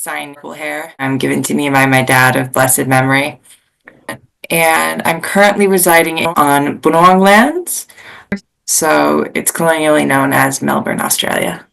signed hair given to me by my dad of blessed memory. And I'm currently residing on Bunong lands. So it's colonially known as Melbourne, Australia.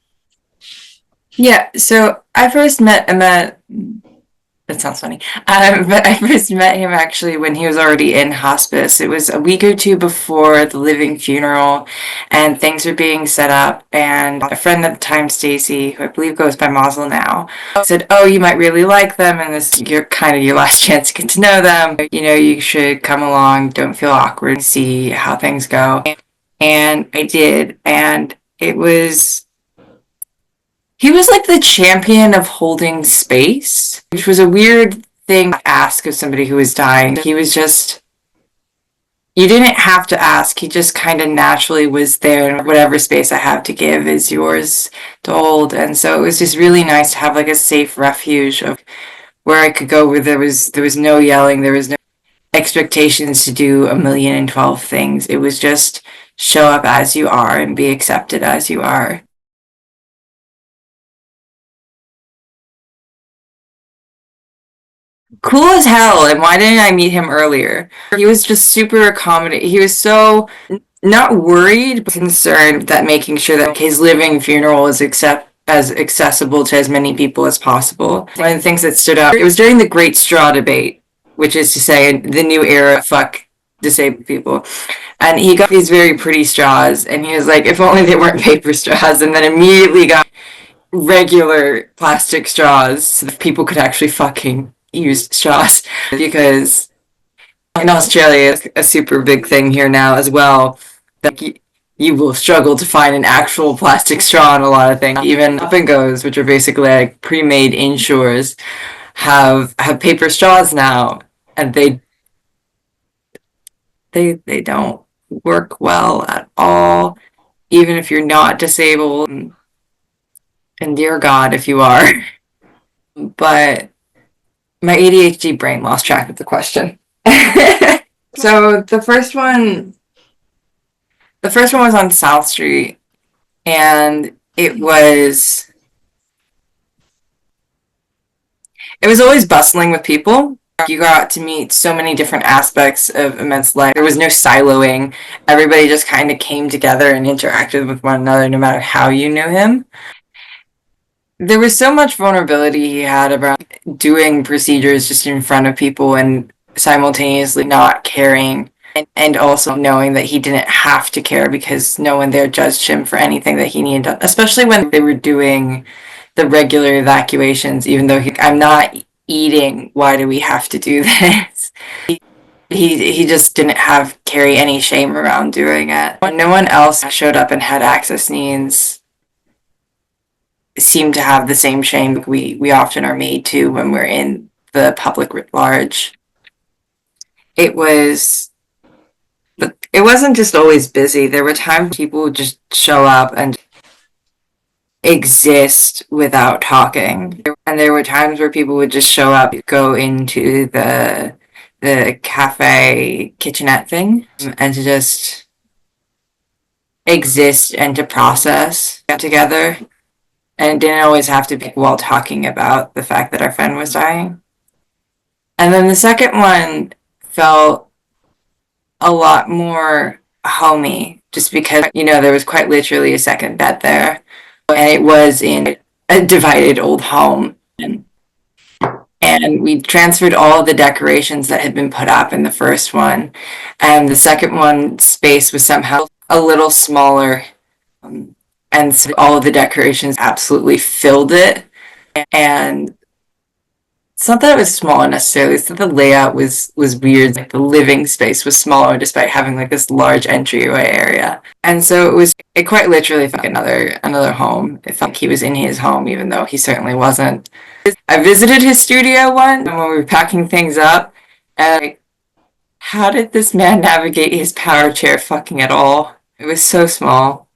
Yeah, so I first met that sounds funny. But I first met him actually when he was already in hospice. It was a week or two before the living funeral, and things were being set up. And a friend at the time, Stacy, who I believe goes by Mazel now, said, "Oh, you might really like them, and this you're kind of your last chance to get to know them. You know, you should come along. Don't feel awkward. See how things go." And I did, and it was he was like the champion of holding space, which was a weird thing to ask of somebody who was dying. He was just, you didn't have to ask. He just kind of naturally was there, and whatever space I have to give is yours to hold. And so it was just really nice to have like a safe refuge of where I could go where there was no yelling, there was no expectations to do 1,012 things. It was just show up as you are and be accepted as you are. Cool as hell, and why didn't I meet him earlier? He was just super accommodating. He was so not worried, but concerned that making sure that his living funeral is as accessible to as many people as possible. One of the things that stood out, it was during the Great Straw Debate, which is to say the new era, fuck disabled people. And he got these very pretty straws, and he was like, if only they weren't paper straws, and then immediately got regular plastic straws so that people could actually fucking use straws, because in Australia it's a super big thing here now as well that you will struggle to find an actual plastic straw in a lot of things. Even up and goes, which are basically like pre-made insures, have paper straws now, and they don't work well at all, even if you're not disabled, and dear God if you are. But my ADHD brain lost track of the question. So the first one was on South Street, and it was always bustling with people. You got to meet so many different aspects of immense life. There was no siloing. Everybody just kind of came together and interacted with one another, no matter how you knew him. There was so much vulnerability he had about doing procedures just in front of people and simultaneously not caring, and also knowing that he didn't have to care because no one there judged him for anything that he needed done, especially when they were doing the regular evacuations, even though I'm not eating, why do we have to do this? He just didn't have carry any shame around doing it. No one else showed up and had access needs seem to have the same shame we often are made to when we're in the public writ large. It was, it wasn't just always busy. There were times people would just show up and exist without talking, and there were times where people would just show up, go into the cafe kitchenette thing, and to just exist and to process together. And it didn't always have to be while talking about the fact that our friend was dying. And then the second one felt a lot more homey, just because, there was quite literally a second bed there. And it was in a divided old home. And we transferred all of the decorations that had been put up in the first one. And the second one space was somehow a little smaller. And so all of the decorations absolutely filled it. And it's not that it was smaller necessarily, it's that the layout was weird. Like the living space was smaller despite having like this large entryway area. And so it quite literally felt like another home. It felt like he was in his home, even though he certainly wasn't. I visited his studio once when we were packing things up, and like, how did this man navigate his power chair fucking at all? It was so small.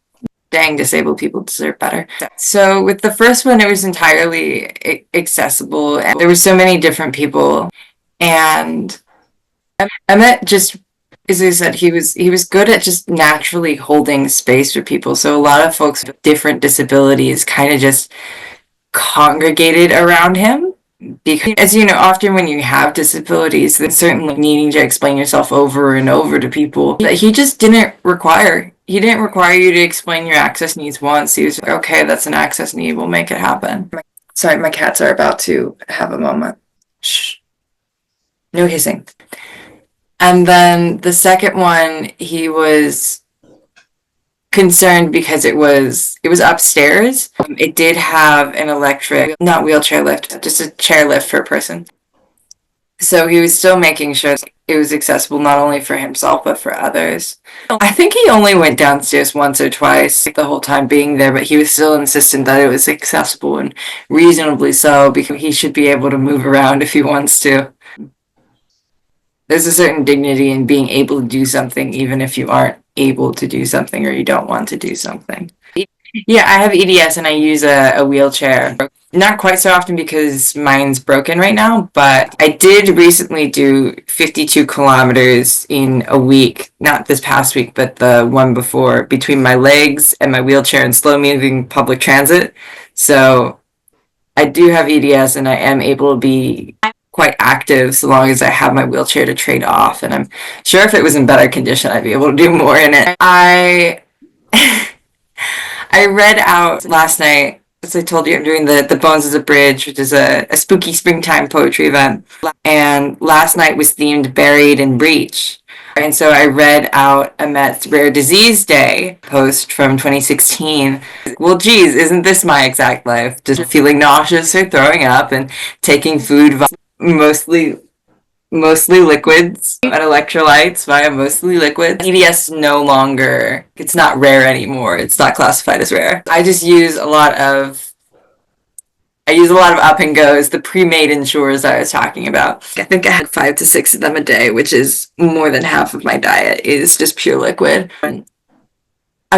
Dang, disabled people deserve better. So with the first one, it was entirely accessible, and there were so many different people, and I met just, as I said, he was good at just naturally holding space for people. So a lot of folks with different disabilities kind of just congregated around him. Because, as you know, often when you have disabilities, then certainly needing to explain yourself over and over to people that he just didn't require. He didn't require you to explain your access needs once. He was like, okay, that's an access need. We'll make it happen. Sorry, my cats are about to have a moment. Shh. No hissing. And then the second one, he was concerned because it was upstairs. It did have an electric, not wheelchair lift, just a chair lift for a person. So he was still making sure it was accessible not only for himself but for others. I think he only went downstairs once or twice the whole time being there, but he was still insistent that it was accessible, and reasonably so, because he should be able to move around if he wants to. There's a certain dignity in being able to do something even if you aren't able to do something or you don't want to do something. Yeah, I have EDS and I use a wheelchair. Not quite so often because mine's broken right now, but I did recently do 52 kilometers in a week. Not this past week, but the one before, between my legs and my wheelchair and slow moving public transit. So I do have EDS and I am able to be quite active so long as I have my wheelchair to trade off. And I'm sure if it was in better condition, I'd be able to do more in it. I read out last night, as I told you, I'm doing the Bones as a Bridge, which is a spooky springtime poetry event. And last night was themed Buried in Breach. And so I read out Amet's Rare Disease Day post from 2016. Well, geez, isn't this my exact life? Just feeling nauseous or throwing up and taking food mostly liquids and electrolytes via mostly liquids. EDS no longer, it's not rare anymore. It's not classified as rare. I use a lot of up and goes, the pre-made Ensures I was talking about. I think I had 5 to 6 of them a day, which is more than half of my diet is just pure liquid. I'm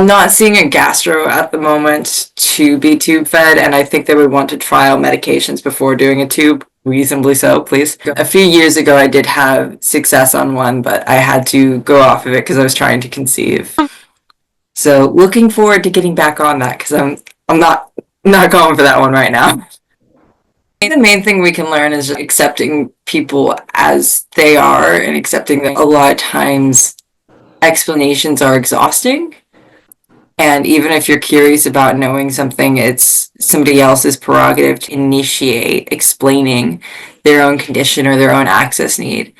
not seeing a gastro at the moment to be tube fed, and I think they would want to trial medications before doing a tube. Reasonably so, please. A few years ago, I did have success on one, but I had to go off of it because I was trying to conceive. So looking forward to getting back on that because I'm not going for that one right now. The main thing we can learn is just accepting people as they are and accepting that a lot of times explanations are exhausting. And even if you're curious about knowing something, it's somebody else's prerogative to initiate explaining their own condition or their own access need.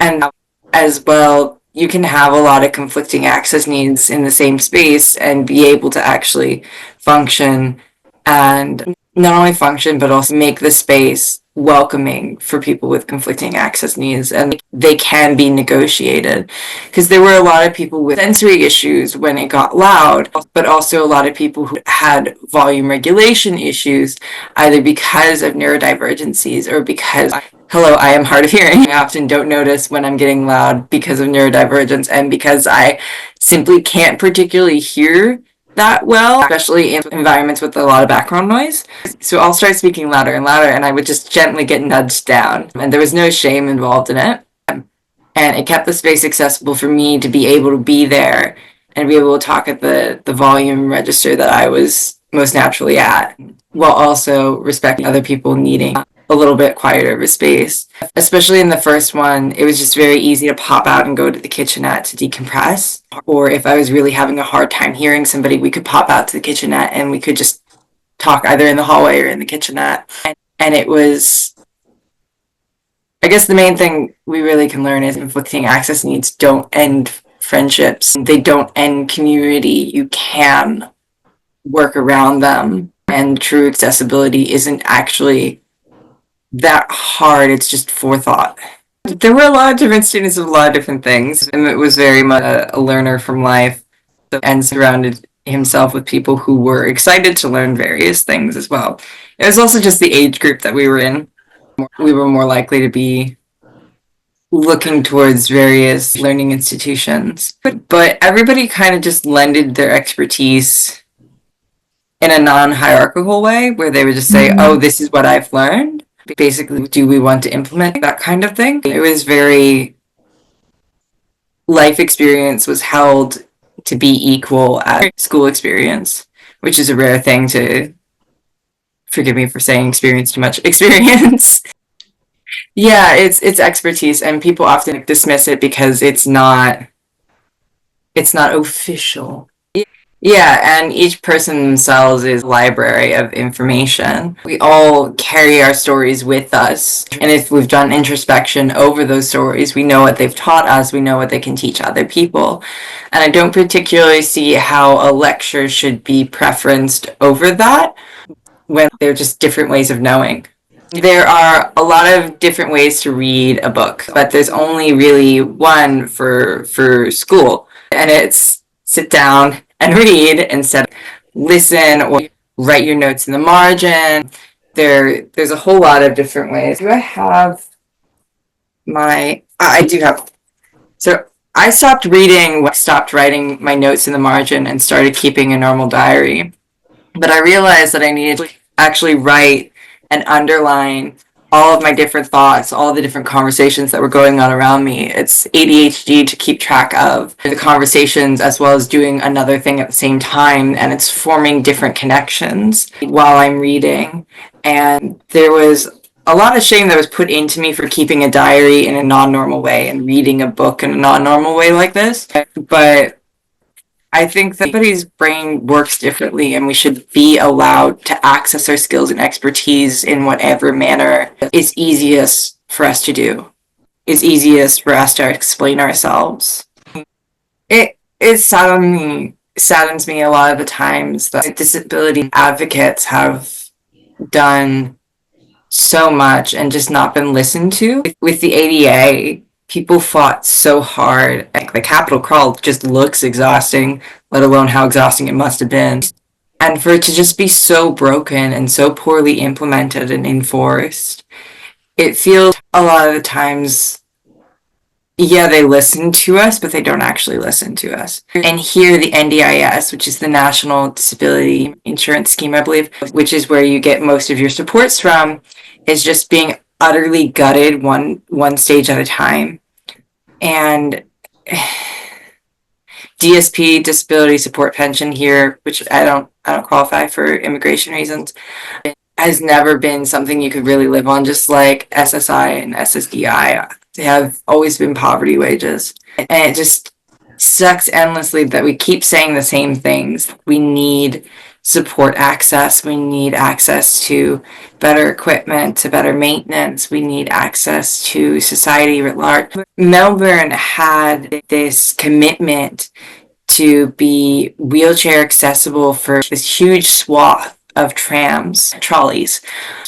And as well, you can have a lot of conflicting access needs in the same space and be able to actually function, and not only function, but also make the space welcoming for people with conflicting access needs, and they can be negotiated. Because there were a lot of people with sensory issues when it got loud, but also a lot of people who had volume regulation issues, either because of neurodivergencies or because, hello, I am hard of hearing. I often don't notice when I'm getting loud because of neurodivergence and because I simply can't particularly hear that well, especially in environments with a lot of background noise. So I'll start speaking louder and louder, and I would just gently get nudged down. And there was no shame involved in it. And it kept the space accessible for me to be able to be there and be able to talk at the volume register that I was most naturally at, while also respecting other people needing a little bit quieter of a space. Especially in the first one, it was just very easy to pop out and go to the kitchenette to decompress. Or if I was really having a hard time hearing somebody, we could pop out to the kitchenette and we could just talk either in the hallway or in the kitchenette. And it was, I guess the main thing we really can learn is conflicting access needs don't end friendships. They don't end community. You can work around them. And true accessibility isn't actually that hard. It's just forethought. There were a lot of different students of a lot of different things, and it was very much a learner from life and surrounded himself with people who were excited to learn various things as well. It was also just the age group that we were in. We were more likely to be looking towards various learning institutions, but everybody kind of just lended their expertise in a non-hierarchical way where they would just say, oh, this is what I've learned. Basically, do we want to implement that kind of thing? It was very, life experience was held to be equal at school experience, which is a rare thing to forgive me for saying experience too much, experience. Yeah, it's expertise, and people often dismiss it because it's not official. Yeah, and each person themselves is a library of information. We all carry our stories with us. And if we've done introspection over those stories, we know what they've taught us, we know what they can teach other people. And I don't particularly see how a lecture should be preferenced over that when they're just different ways of knowing. There are a lot of different ways to read a book, but there's only really one for school, and it's sit down and read instead of listen or write your notes in the margin. There's a whole lot of different ways. Do I have I do have. So I stopped reading, stopped writing my notes in the margin, and started keeping a normal diary. But I realized that I needed to actually write and underline all of my different thoughts, all the different conversations that were going on around me. It's ADHD to keep track of the conversations as well as doing another thing at the same time, and it's forming different connections while I'm reading. And there was a lot of shame that was put into me for keeping a diary in a non-normal way and reading a book in a non-normal way like this. But I think that everybody's brain works differently, and we should be allowed to access our skills and expertise in whatever manner is easiest for us to do, is easiest for us to explain ourselves. It saddens me a lot of the times that disability advocates have done so much and just not been listened to. With the ADA, people fought so hard. Like the Capitol crawl just looks exhausting, let alone how exhausting it must have been. And for it to just be so broken and so poorly implemented and enforced, it feels a lot of the times, yeah, they listen to us, but they don't actually listen to us. And here, the NDIS, which is the National Disability Insurance Scheme, I believe, which is where you get most of your supports from, is just being utterly gutted one stage at a time. And DSP, disability support pension here, which I don't qualify for immigration reasons, has never been something you could really live on, just like SSI and SSDI. They have always been poverty wages. And it just sucks endlessly that we keep saying the same things. We need support access. We need access to better equipment, to better maintenance. We need access to society at large. Melbourne had this commitment to be wheelchair accessible for this huge swath of trolleys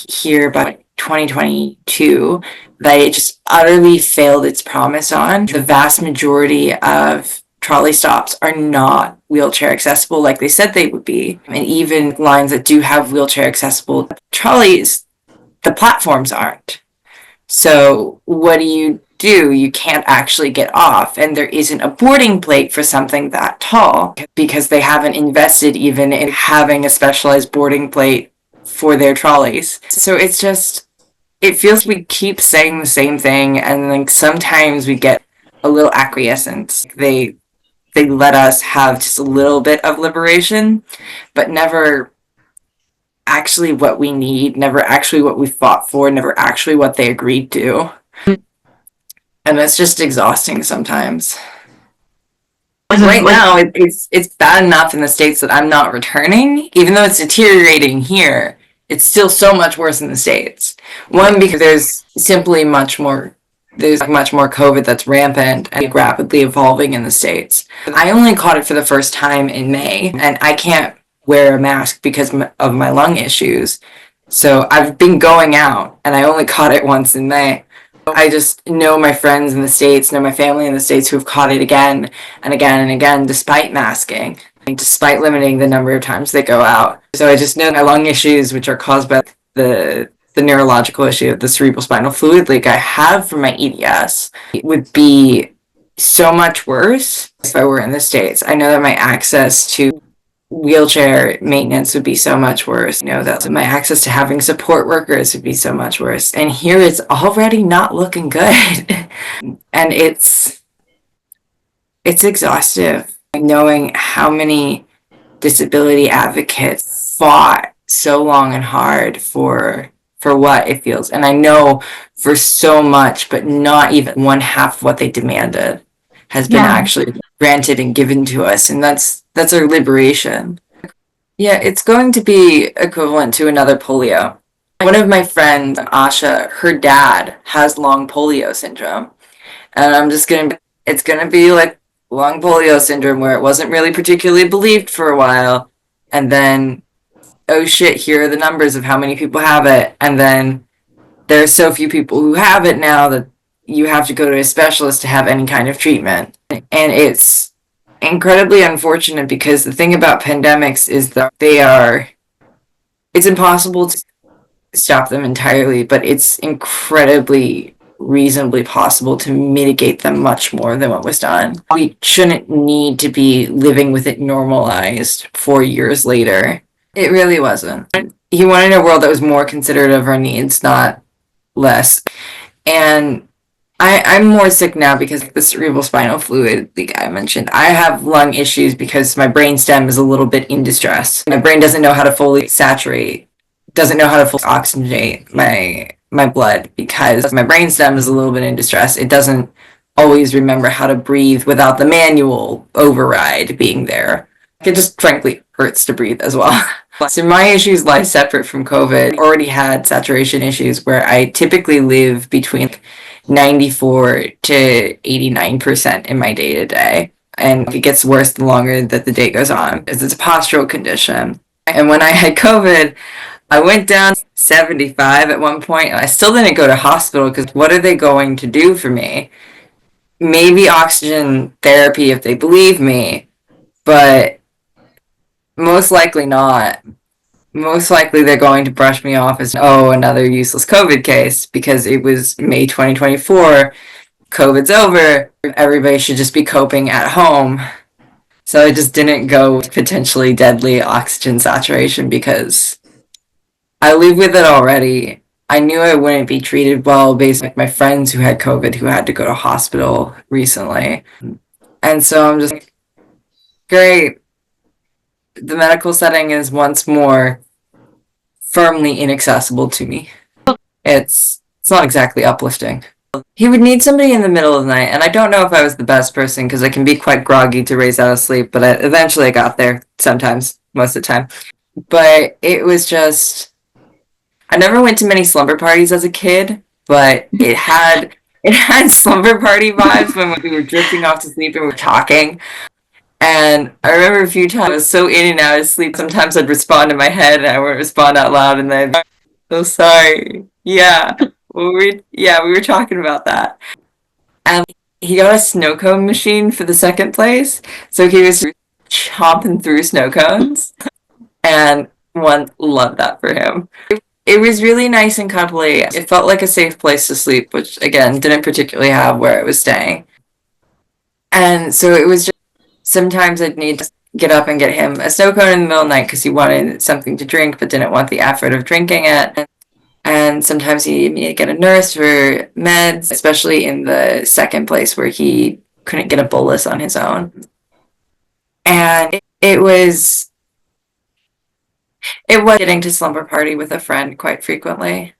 here by 2022, that it just utterly failed its promise on. The vast majority of trolley stops are not wheelchair accessible like they said they would be. And even lines that do have wheelchair accessible trolleys, the platforms aren't. So what do? You can't actually get off, and there isn't a boarding plate for something that tall because they haven't invested even in having a specialized boarding plate for their trolleys. So it's just, it feels we keep saying the same thing, and like sometimes we get a little acquiescence. They let us have just a little bit of liberation, but never actually what we need, never actually what we fought for, never actually what they agreed to. And it's just exhausting sometimes. Right now, it's bad enough in the States that I'm not returning. Even though it's deteriorating here, it's still so much worse in the States. One, because there's much more COVID that's rampant and rapidly evolving in the States. I only caught it for the first time in May, and I can't wear a mask because of my lung issues. So I've been going out, and I only caught it once in May. I just know my friends in the States, know my family in the States who've caught it again and again and again, despite masking, despite limiting the number of times they go out. So I just know my lung issues, which are caused by the neurological issue of the cerebral spinal fluid leak I have from my EDS, would be so much worse if I were in the States. I know that my access to wheelchair maintenance would be so much worse. You know, that my access to having support workers would be so much worse. And here it's already not looking good. And it's exhaustive knowing how many disability advocates fought so long and hard for what it feels. And I know for so much, but not even one half of what they demanded has been Yeah. actually granted and given to us. And that's our liberation. Yeah, it's going to be equivalent to another polio. One of my friends, Asha, her dad has long polio syndrome. And it's gonna be like long polio syndrome where it wasn't really particularly believed for a while. And then, oh shit, here are the numbers of how many people have it. And then there's so few people who have it now that you have to go to a specialist to have any kind of treatment. And it's incredibly unfortunate because the thing about pandemics is that it's impossible to stop them entirely, but it's incredibly reasonably possible to mitigate them much more than what was done. We shouldn't need to be living with it normalized 4 years later. It really wasn't. He wanted a world that was more considerate of our needs, not less. And I'm more sick now because of the cerebral spinal fluid, the guy mentioned. I have lung issues because my brain stem is a little bit in distress. My brain doesn't know how to fully saturate, doesn't know how to fully oxygenate my blood because my brain stem is a little bit in distress. It doesn't always remember how to breathe without the manual override being there. It just frankly hurts to breathe as well. So my issues lie separate from COVID. I already had saturation issues where I typically live between 94 to 89% in my day to day. And it gets worse the longer that the day goes on because it's a postural condition. And when I had COVID, I went down 75 at one point, and I still didn't go to hospital because what are they going to do for me? Maybe oxygen therapy if they believe me, but most likely not. Most likely they're going to brush me off as, oh, another useless COVID case because it was May 2024. COVID's over. Everybody should just be coping at home. So I just didn't go with potentially deadly oxygen saturation because I live with it already. I knew I wouldn't be treated well based on my friends who had COVID who had to go to hospital recently. And so I'm just like, great. The medical setting is once more firmly inaccessible to me. It's not exactly uplifting. He would need somebody in the middle of the night, and I don't know if I was the best person because I can be quite groggy to raise out of sleep, but eventually I got there sometimes, most of the time. But it was just I never went to many slumber parties as a kid, but it had slumber party vibes when we were drifting off to sleep and we were talking. And I remember a few times I was so in and out of sleep. Sometimes I'd respond in my head and I wouldn't respond out loud, and then so sorry. Yeah. We were talking about that. And he got a snow cone machine for the second place. So he was chomping through snow cones. And one loved that for him. It was really nice and cuddly. It felt like a safe place to sleep, which again didn't particularly have where I was staying. And so it was just sometimes I'd need to get up and get him a snow cone in the middle of the night because he wanted something to drink but didn't want the effort of drinking it. And sometimes he needed me to get a nurse for meds, especially in the second place where he couldn't get a bolus on his own. And it was getting to slumber party with a friend quite frequently.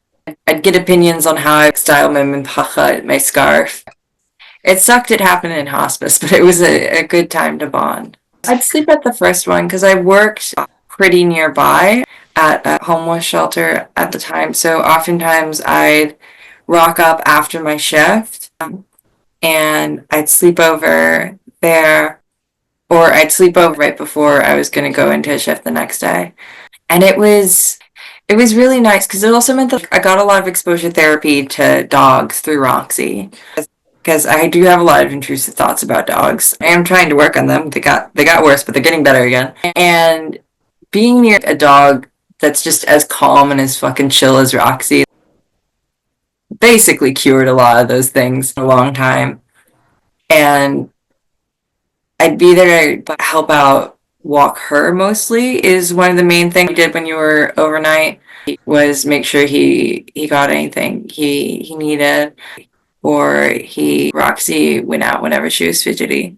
I'd get opinions on how I style my minpacha, my scarf. It sucked it happened in hospice, but it was a good time to bond. I'd sleep at the first one because I worked pretty nearby at a homeless shelter at the time. So oftentimes I'd rock up after my shift and I'd sleep over there, or I'd sleep over right before I was going to go into a shift the next day. And it was really nice because it also meant that I got a lot of exposure therapy to dogs through Roxy because I do have a lot of intrusive thoughts about dogs. I am trying to work on them. They got worse, but they're getting better again. And being near a dog that's just as calm and as fucking chill as Roxy basically cured a lot of those things in a long time. And I'd be there to help out walk her mostly is one of the main things we did when you were overnight was make sure he got anything he needed, or he Roxy went out whenever she was fidgety.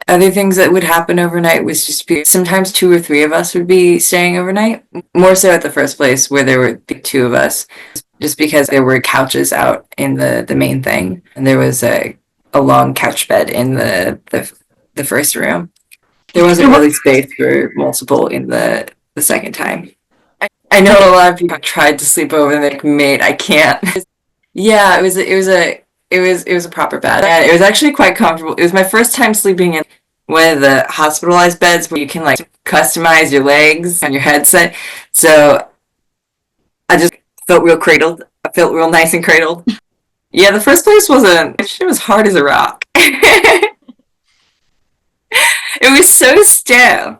Other things that would happen overnight was just sometimes two or three of us would be staying overnight. More so at the first place where there were the two of us, just because there were couches out in the main thing, and there was a long couch bed in the first room. There wasn't really space for multiple in the second time. I know a lot of people tried to sleep over and they're like, mate, I can't. Yeah, it was a proper bed. And it was actually quite comfortable. It was my first time sleeping in one of the hospitalized beds where you can like customize your legs and your headset. So I just felt real cradled. I felt real nice and cradled. Yeah, the first place wasn't. It was hard as a rock. It was so stiff.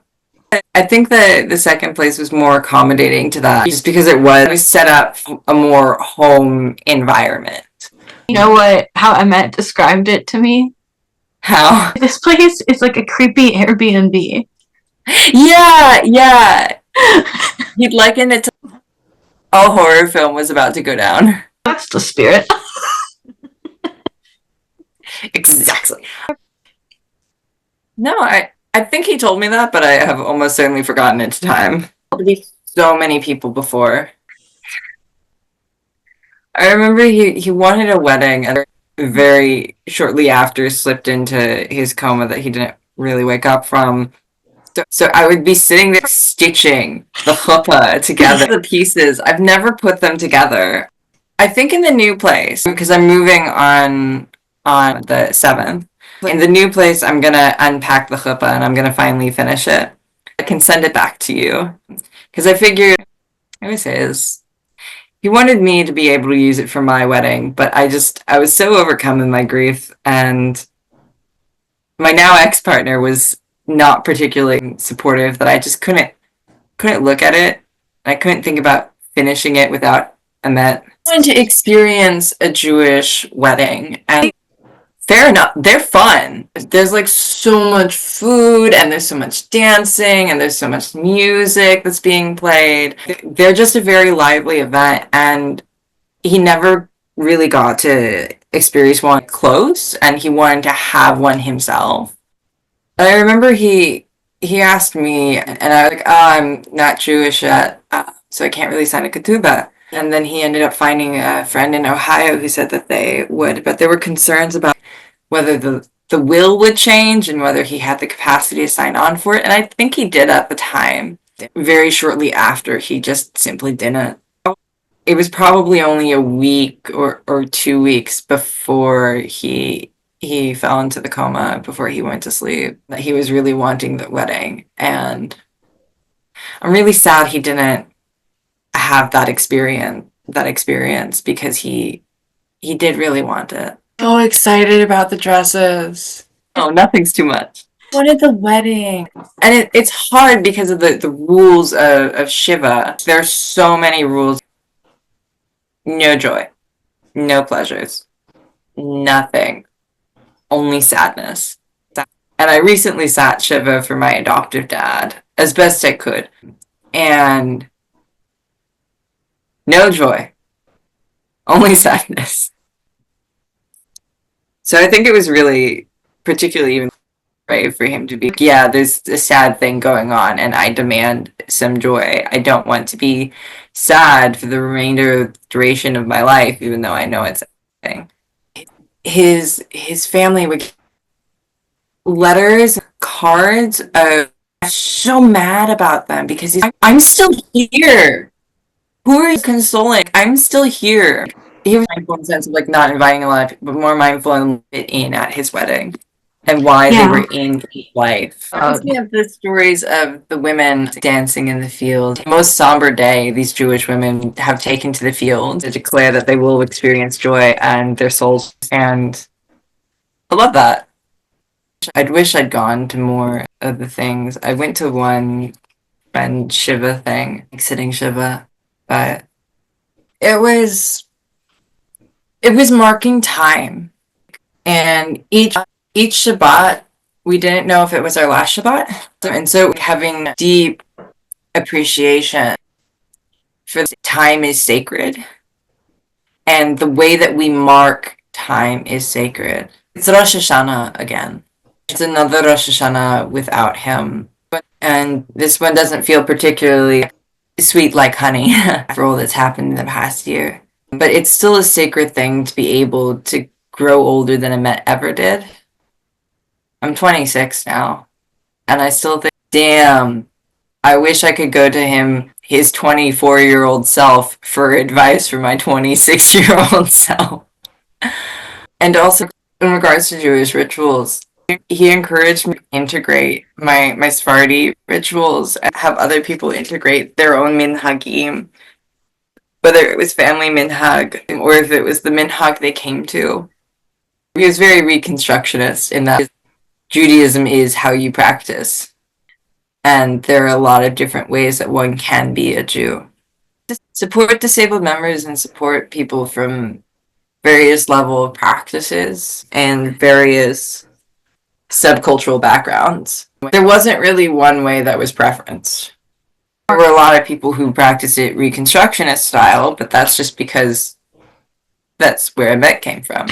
I think the second place was more accommodating to that, just because it was set up a more home environment. You know what? How Emmett described it to me? How? This place is like a creepy Airbnb. Yeah, yeah. He'd liken it to a horror film was about to go down. That's the spirit. Exactly. No, I think he told me that, but I have almost certainly forgotten it to time. So many people before. I remember he wanted a wedding, and very shortly after slipped into his coma that he didn't really wake up from. So I would be sitting there stitching the chuppah together, the pieces. I've never put them together. I think in the new place, because I'm moving on the 7th. In the new place, I'm gonna unpack the chuppah and I'm gonna finally finish it. I can send it back to you because I figured it was his. He wanted me to be able to use it for my wedding, but I was so overcome in my grief, and my now ex-partner was not particularly supportive that I just couldn't look at it. I couldn't think about finishing it without Emmett. I wanted to experience a Jewish wedding, and fair enough, they're fun. There's like so much food, and there's so much dancing, and there's so much music that's being played. They're just a very lively event, and he never really got to experience one close, and he wanted to have one himself. I remember he asked me, and I was like, "Oh, I'm not Jewish yet, so I can't really sign a ketubah." And then he ended up finding a friend in Ohio who said that they would, but there were concerns about whether the will would change and whether he had the capacity to sign on for it. And I think he did at the time. Very shortly after, he just simply didn't. It was probably only a week or 2 weeks before he fell into the coma, before he went to sleep, that he was really wanting the wedding. And I'm really sad he didn't have that experience because he did really want it. So excited about the dresses. Oh, nothing's too much. Wanted the wedding. And it's hard because of the rules of Shiva. There's so many rules. No joy. No pleasures. Nothing. Only sadness. And I recently sat Shiva for my adoptive dad as best I could. And no joy. Only sadness. So I think it was really particularly even brave for him to be, yeah, there's a sad thing going on and I demand some joy. I don't want to be sad for the remainder duration of my life, even though I know it's a thing. His family would get letters, cards. I'm so mad about them because I'm still here. Who are you consoling? I'm still here. He was mindful in the sense of like not inviting a lot of people, but more mindful and in at his wedding and why they were in his life. Reminds me of the stories of the women dancing in the field. The most somber day, these Jewish women have taken to the field to declare that they will experience joy and their souls. And I love that. I'd wish I'd gone to more of the things. I went to one friend Shiva thing, like sitting Shiva, but it was marking time, and each Shabbat we didn't know if it was our last Shabbat, and so having deep appreciation for time is sacred, and the way that we mark time is sacred. It's Rosh Hashanah again. It's another Rosh Hashanah without him. And this one doesn't feel particularly sweet like honey for all that's happened in the past year. But it's still a sacred thing to be able to grow older than Amet ever did. I'm 26 now, and I still think, damn, I wish I could go to him, his 24-year-old self, for advice for my 26-year-old self. And also, in regards to Jewish rituals, he encouraged me to integrate my Sephardi rituals and have other people integrate their own minhagim, whether it was family minhag or if it was the minhag they came to. He was very reconstructionist in that Judaism is how you practice, and there are a lot of different ways that one can be a Jew. Support disabled members and support people from various level of practices and various subcultural backgrounds. There wasn't really one way that was preferenced. There were a lot of people who practiced it Reconstructionist style, but that's just because that's where Emet came from.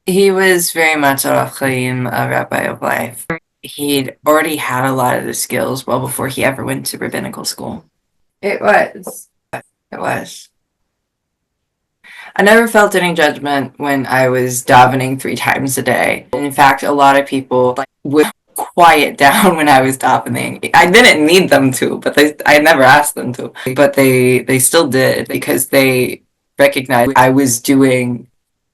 He was very much a Chaim, a rabbi of life. He'd already had a lot of the skills well before he ever went to rabbinical school. It was. It was. I never felt any judgment when I was davening 3 times a day. In fact, a lot of people would quiet down when I was davening. I didn't need them to, but I never asked them to. But they still did because they recognized I was doing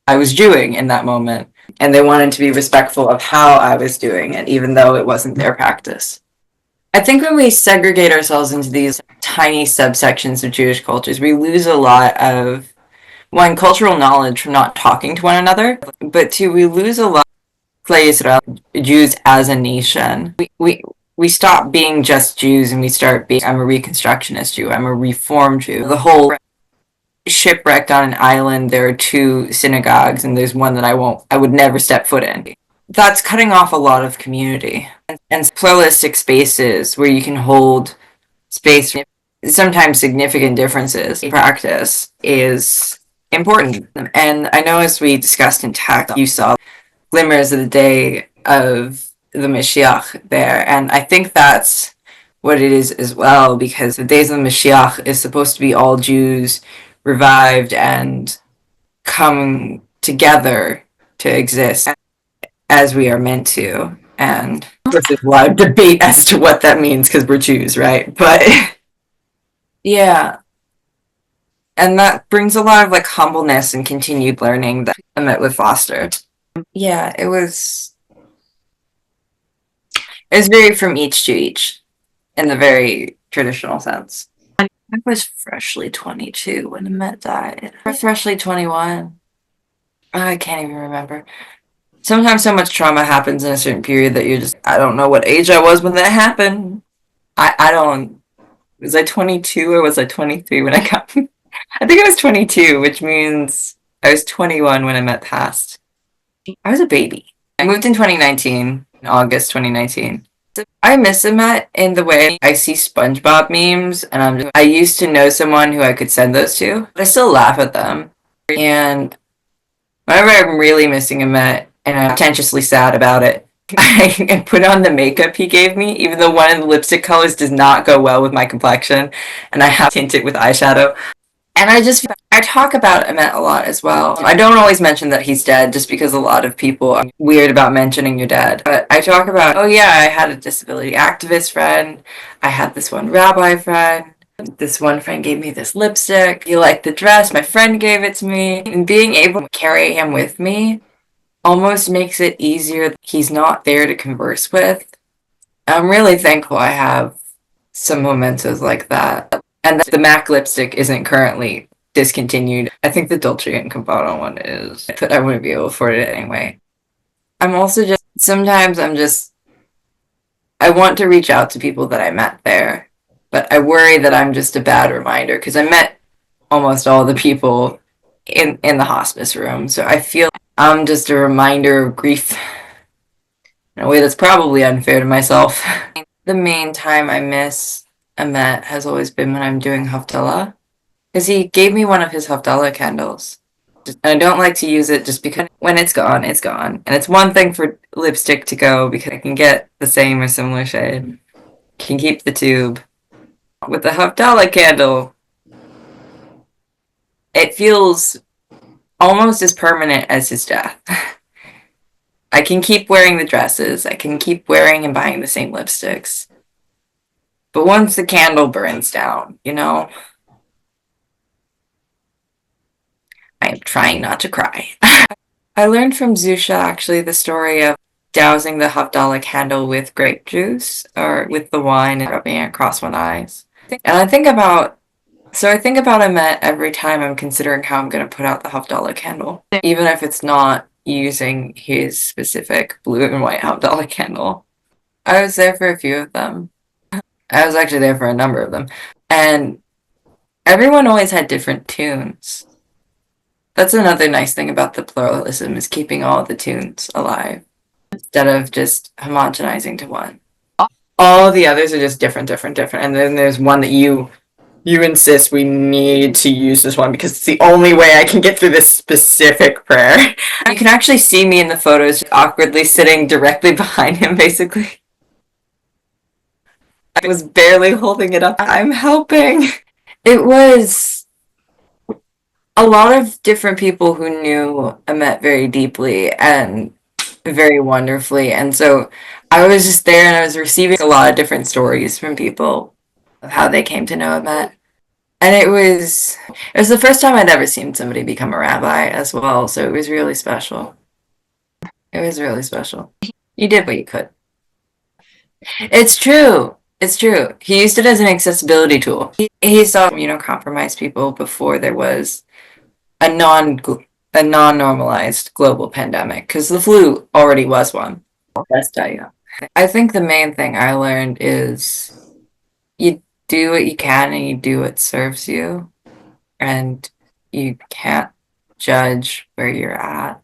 in that moment. And they wanted to be respectful of how I was doing it, even though it wasn't their practice. I think when we segregate ourselves into these tiny subsections of Jewish cultures, we lose a lot of, one, cultural knowledge from not talking to one another, but two, we lose a lot of Klei Yisrael, Jews as a nation. We stop being just Jews and we start being, I'm a Reconstructionist Jew, I'm a Reform Jew. The whole shipwrecked on an island, there are 2 synagogues and there's one that I would never step foot in. That's cutting off a lot of community. And pluralistic spaces where you can hold space for sometimes significant differences in practice is important. And I know, as we discussed in TAC, you saw glimmers of the day of the Mashiach there. And I think that's what it is as well, because the days of the Mashiach is supposed to be all Jews revived and come together to exist as we are meant to. And there's a lot of debate as to what that means because we're Jews, right? But yeah. And that brings a lot of humbleness and continued learning that I met with Foster. Yeah, it was very from each to each in the very traditional sense. I was freshly 22 when Emmett died. I was freshly 21. I can't even remember. Sometimes so much trauma happens in a certain period that you're just, I don't know what age I was when that happened. I don't, was I 22 or was I 23 when I got, I think I was 22, which means I was 21 when Emmett passed. I was a baby. I moved in 2019, in August 2019. I miss Emmett in the way I see SpongeBob memes, and I used to know someone who I could send those to, but I still laugh at them. And whenever I'm really missing Emmett, and I'm pretentiously sad about it, I put on the makeup he gave me, even though one of the lipstick colors does not go well with my complexion, and I have to tint it with eyeshadow. And I talk about Emmett a lot as well. I don't always mention that he's dead just because a lot of people are weird about mentioning your dad. But I talk about, oh yeah, I had a disability activist friend. I had this one rabbi friend. This one friend gave me this lipstick. He liked the dress. My friend gave it to me. And being able to carry him with me almost makes it easier that he's not there to converse with. I'm really thankful I have some mementos like that. And the MAC lipstick isn't currently discontinued. I think the Dolce & Gabbana one is, but I wouldn't be able to afford it anyway. I'm also just, sometimes I want to reach out to people that I met there, but I worry that I'm just a bad reminder because I met almost all the people in the hospice room. So I feel I'm just a reminder of grief in a way that's probably unfair to myself. The main time I miss Emmett has always been when I'm doing Havdalah, because he gave me one of his Havdalah candles. And I don't like to use it just because when it's gone, it's gone. And it's one thing for lipstick to go because I can get the same or similar shade. Can keep the tube. With the Hafdala candle, it feels almost as permanent as his death. I can keep wearing the dresses. I can keep wearing and buying the same lipsticks. But once the candle burns down, I am trying not to cry. I learned from Zusha actually the story of dousing the Havdalah candle with grape juice or with the wine and rubbing it across one's eyes. And I think about Emet every time I'm considering how I'm going to put out the Havdalah candle, even if it's not using his specific blue and white Havdalah candle. I was there for a few of them. I was actually there for a number of them. And everyone always had different tunes. That's another nice thing about the pluralism is keeping all the tunes alive instead of just homogenizing to one. All the others are just different, different, different. And then there's one that you insist we need to use this one because it's the only way I can get through this specific prayer. You can actually see me in the photos awkwardly sitting directly behind him, basically. I was barely holding it up. I'm helping. It was a lot of different people who knew Amet very deeply and very wonderfully. And so I was just there and I was receiving a lot of different stories from people of how they came to know Amet. And it was the first time I'd ever seen somebody become a rabbi as well, so it was really special. It was really special. You did what you could. It's true. It's true. He used it as an accessibility tool. He saw, compromised people before there was a non-normalized global pandemic because the flu already was one. That's tell you. I think the main thing I learned is you do what you can and you do what serves you, and you can't judge where you're at.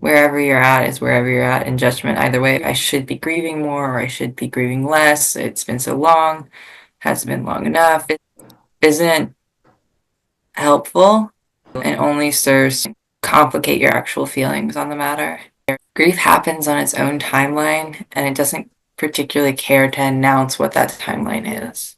Wherever you're at is wherever you're at in judgment. Either way, I should be grieving more or I should be grieving less. It's been so long, has been long enough. It isn't helpful and only serves to complicate your actual feelings on the matter. Grief happens on its own timeline, and it doesn't particularly care to announce what that timeline is.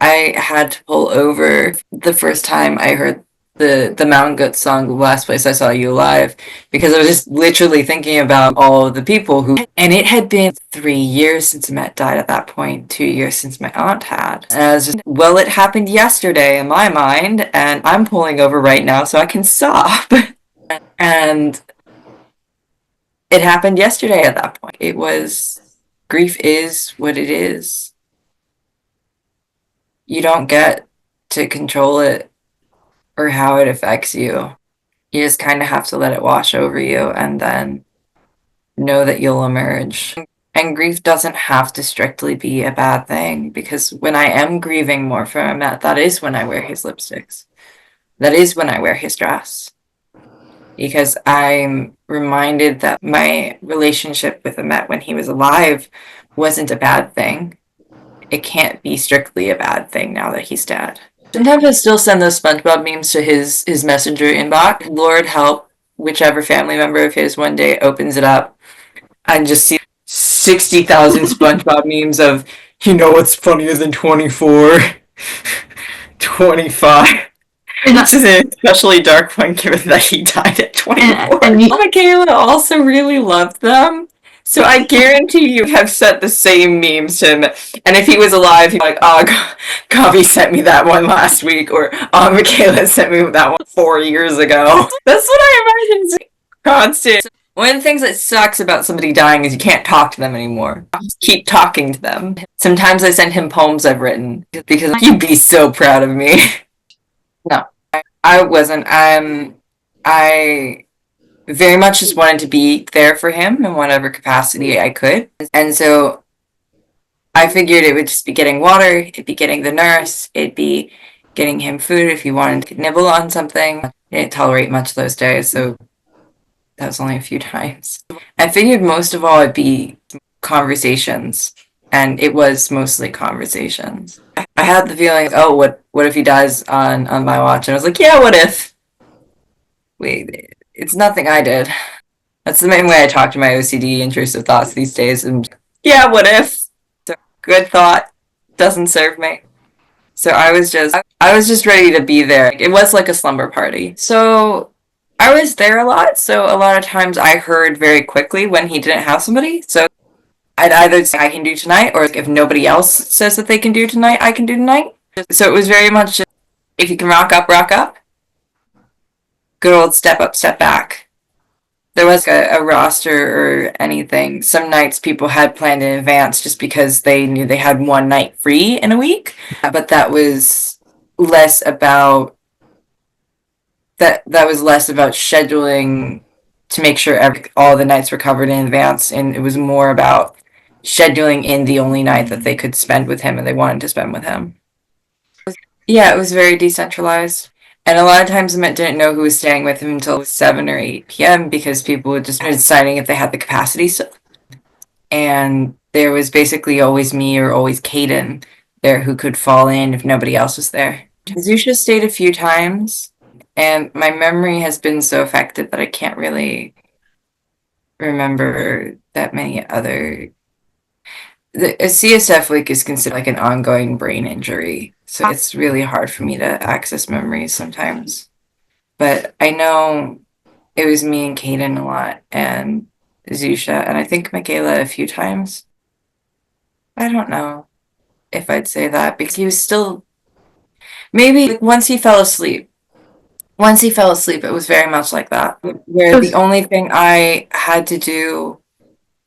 I had to pull over the first time I heard the Mountain Goat song, The Last Place I Saw You Alive, because I was just literally thinking about all of the people and it had been 3 years since Matt died at that point, 2 years since my aunt had. And I was just, well, it happened yesterday in my mind, and I'm pulling over right now so I can stop. And it happened yesterday at that point. Grief is what it is. You don't get to control it or how it affects you. You just kind of have to let it wash over you and then know that you'll emerge. And grief doesn't have to strictly be a bad thing, because when I am grieving more for Matt, that is when I wear his lipsticks. That is when I wear his dress. Because I'm reminded that my relationship with Matt when he was alive wasn't a bad thing. It can't be strictly a bad thing now that he's dead. Sometimes I still send those SpongeBob memes to his messenger inbox. Lord help whichever family member of his one day opens it up and just see 60,000 SpongeBob memes of, what's funnier than 24, 25. This is an especially dark one given that he died at 24. And Michaela also really loved them. So I guarantee you have sent the same memes to him. And if he was alive, he'd be like, oh, Gavi sent me that one last week. Or, oh, Michaela sent me that one 4 years ago. That's what I imagine is constant. One of the things that sucks about somebody dying is you can't talk to them anymore. Just keep talking to them. Sometimes I send him poems I've written because he'd be so proud of me. No, I wasn't. I very much just wanted to be there for him in whatever capacity I could. And so I figured it would just be getting water, it'd be getting the nurse, it'd be getting him food if he wanted to nibble on something. I didn't tolerate much those days, so that was only a few times. I figured most of all it'd be conversations, and it was mostly conversations. I had the feeling, oh, what if he dies on my watch? And I was like, yeah, what if? Wait, it's nothing I did. That's the main way I talk to my OCD intrusive thoughts these days. And yeah, what if? Good thought doesn't serve me. So I was just ready to be there. It was like a slumber party. So I was there a lot. So a lot of times I heard very quickly when he didn't have somebody. So I'd either say I can do tonight, or if nobody else says that they can do tonight, I can do tonight. So it was very much if you can rock up, rock up. Good old step up, step back. There was a roster or anything. Some nights people had planned in advance just because they knew they had one night free in a week. But that was less about that was less about scheduling to make sure all the nights were covered in advance, and it was more about scheduling in the only night that they could spend with him and they wanted to spend with him. Yeah, it was very decentralized. And a lot of times I didn't know who was staying with him until 7 or 8 p.m. because people would just deciding if they had the capacity. So, and there was basically always me or always Caden there who could fall in if nobody else was there. Zusha stayed a few times, and my memory has been so affected that I can't really remember that many other. A CSF leak is considered like an ongoing brain injury, so it's really hard for me to access memories sometimes. But I know it was me and Caden a lot, and Zusha, and I think Michaela a few times. I don't know if I'd say that because he was still maybe once he fell asleep. Once he fell asleep, it was very much like that. Where the only thing I had to do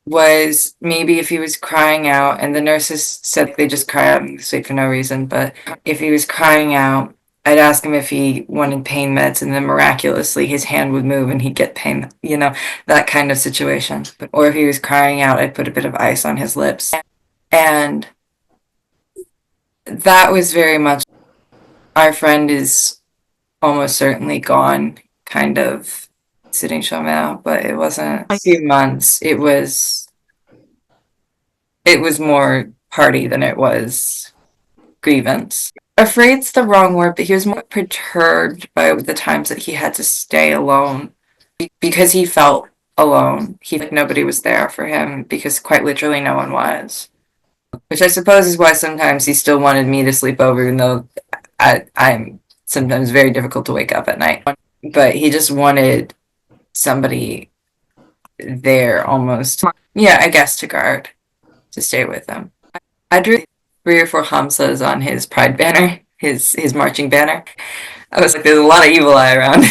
was maybe if he was crying out, and the nurses said they just cry out in sleep for no reason, but if he was crying out, I'd ask him if he wanted pain meds, and then miraculously his hand would move and he'd get pain, that kind of situation. Or if he was crying out, I'd put a bit of ice on his lips. And that was very much our friend is almost certainly gone kind of sitting show now, but it wasn't a few months. It was more party than it was grievance. Afraid's the wrong word, but he was more perturbed by the times that he had to stay alone because he felt alone. He like nobody was there for him because quite literally no one was. Which I suppose is why sometimes he still wanted me to sleep over, even though I'm sometimes very difficult to wake up at night. But he just wanted somebody there almost. Yeah, I guess to guard, to stay with him. I drew 3 or 4 Hamsas on his pride banner, his marching banner. I was like, there's a lot of evil eye around.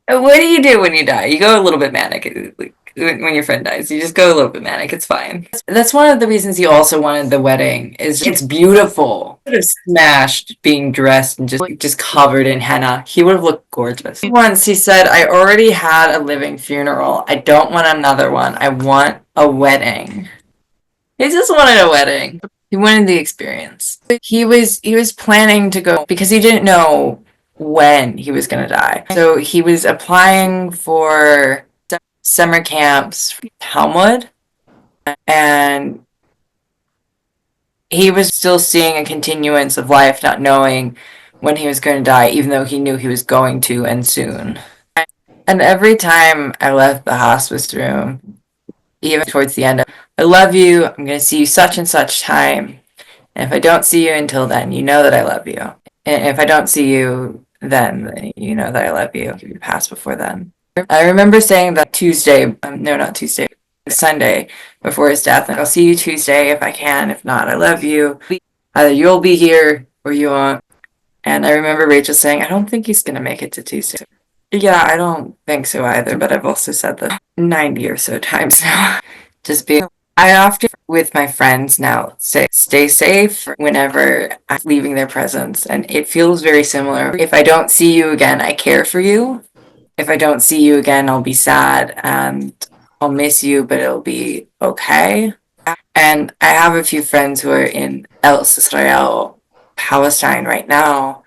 What do you do when you die? You go a little bit manic when your friend dies. You just go a little bit manic. It's fine. That's one of the reasons he also wanted the wedding. Is it's beautiful. He would have smashed being dressed and just covered in henna. He would have looked gorgeous. Once he said, "I already had a living funeral. I don't want another one. I want a wedding." He just wanted a wedding. He wanted the experience. He was planning to go because he didn't know when he was going to die. So he was applying for summer camps, Helmwood, and he was still seeing a continuance of life, not knowing when he was going to die, even though he knew he was going to and soon. And every time I left the hospice room, even towards the end, I love you. I'm going to see you such and such time. And if I don't see you until then, you know that I love you. And if I don't see you then you know that I love you. If you pass before then. I remember saying that Tuesday, no, not Tuesday, Sunday before his death. Like, I'll see you Tuesday if I can. If not, I love you. Either you'll be here or you won't. And I remember Rachel saying, I don't think he's going to make it to Tuesday. Yeah, I don't think so either, but I've also said that 90 or so times now. Just be. I often, with my friends now, say, stay safe whenever I'm leaving their presence. And it feels very similar. If I don't see you again, I care for you. If I don't see you again, I'll be sad and I'll miss you, but it'll be okay. And I have a few friends who are in Israel, Palestine right now.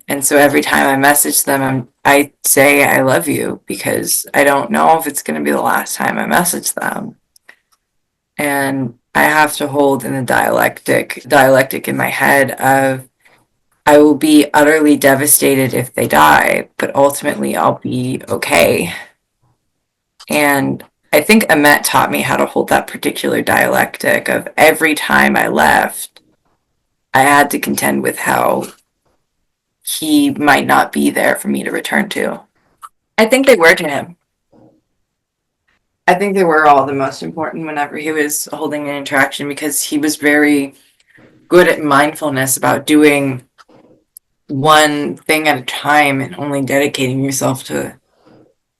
And so every time I message them, I say I love you because I don't know if it's going to be the last time I message them. And I have to hold in the dialectic in my head of I will be utterly devastated if they die, but ultimately I'll be okay. And I think Amet taught me how to hold that particular dialectic of every time I left, I had to contend with how he might not be there for me to return to. I think they were to him. I think they were all the most important whenever he was holding an interaction because he was very good at mindfulness about doing one thing at a time and only dedicating yourself to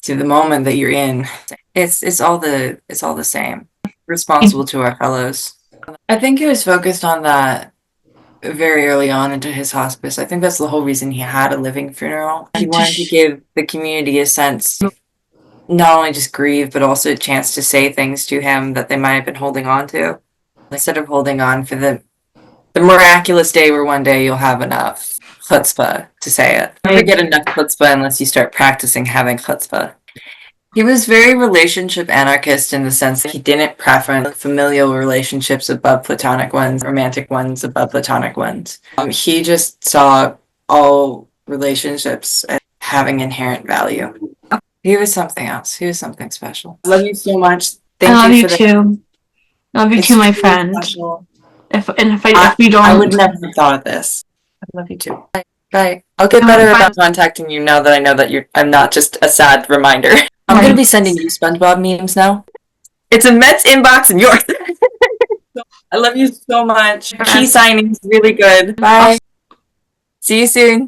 the moment that you're in. It's all the same. Responsible to our fellows. I think he was focused on that very early on into his hospice. I think that's the whole reason he had a living funeral. He wanted to give the community a sense, not only just grieve, but also a chance to say things to him that they might have been holding on to. Instead of holding on for the miraculous day where one day you'll have enough chutzpah to say it. You never get enough chutzpah unless you start practicing having chutzpah. He was very relationship anarchist in the sense that he didn't preference familial relationships above platonic ones, romantic ones above platonic ones. He just saw all relationships as having inherent value. He was something else. He was something special. Love you so much. I Thank love you you for that. too. I love you It's too, my truly friend. special. If we I would don't, never have thought of this. I love you too. Bye. Bye. I'll get I better find about contacting you now that I know that I'm not just a sad reminder. I'm gonna right. be sending you SpongeBob memes now. It's in Met's inbox and yours. I love you so much. Key Friend. signing's really good. Bye. See you soon.